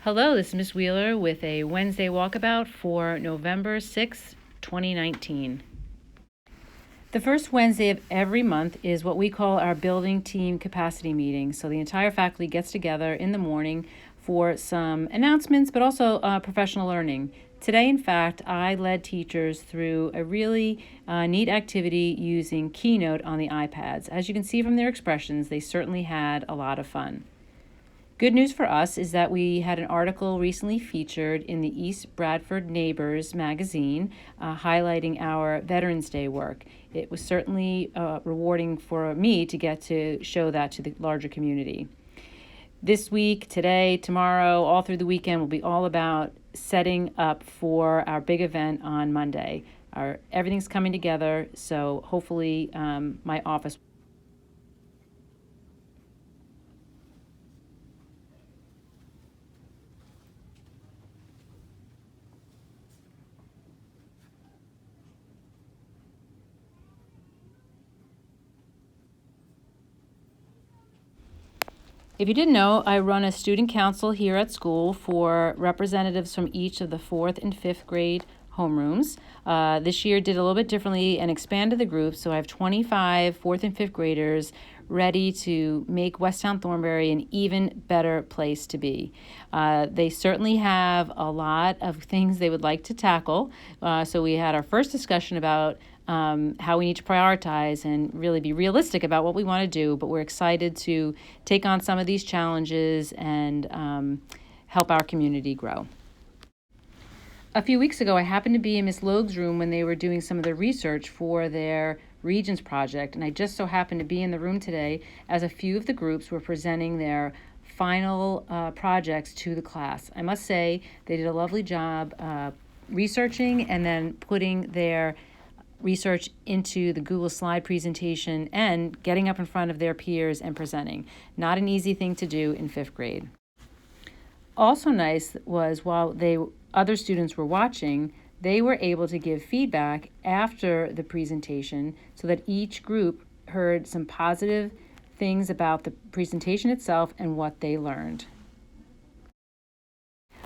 Hello, this is Miss Wheeler with a Wednesday Walkabout for November 6, 2019. The first Wednesday of every month is what we call our building team capacity meeting. So the entire faculty gets together in the morning for some announcements, but also professional learning. Today, in fact, I led teachers through a really neat activity using Keynote on the iPads. As you can see from their expressions, they certainly had a lot of fun. Good news for us is that we had an article recently featured in the East Bradford Neighbors magazine highlighting our Veterans Day work. It was certainly rewarding for me to get to show that to the larger community. This week, today, tomorrow, all through the weekend will be all about setting up for our big event on Monday. Everything's coming together, so hopefully my office. If you didn't know, I run a student council here at school for representatives from each of the 4th and 5th grade homerooms. This year did a little bit differently and expanded the group, so I have 25 4th and 5th graders ready to make Westtown Thornbury an even better place to be. They certainly have a lot of things they would like to tackle, so we had our first discussion about how we need to prioritize and really be realistic about what we want to do, but we're excited to take on some of these challenges and help our community grow. A few weeks ago, I happened to be in Miss Logue's room when they were doing some of the research for their Regions project, and I just so happened to be in the room today as a few of the groups were presenting their final projects to the class. I must say they did a lovely job researching and then putting their research into the Google slide presentation and getting up in front of their peers and presenting. Not an easy thing to do in 5th grade. Also nice was while other students were watching, they were able to give feedback after the presentation so that each group heard some positive things about the presentation itself and what they learned.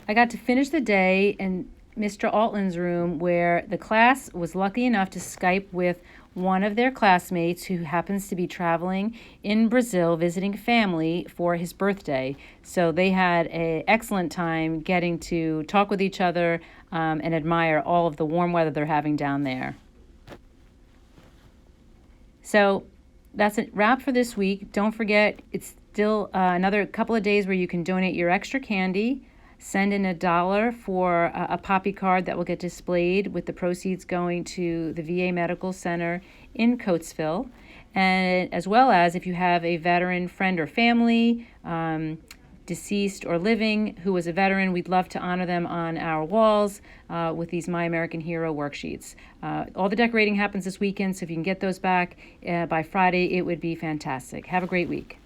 I got to finish the day in Mr. Altland's room where the class was lucky enough to Skype with one of their classmates who happens to be traveling in Brazil visiting family for his birthday. So they had an excellent time getting to talk with each other and admire all of the warm weather they're having down there. So that's a wrap for this week. Don't forget, it's still another couple of days where you can donate your extra candy. Send in $1 for a poppy card that will get displayed with the proceeds going to the VA Medical Center in Coatesville. And as well as if you have a veteran friend or family, deceased or living, who was a veteran, we'd love to honor them on our walls with these My American Hero worksheets. All the decorating happens this weekend, so if you can get those back by Friday, it would be fantastic. Have a great week.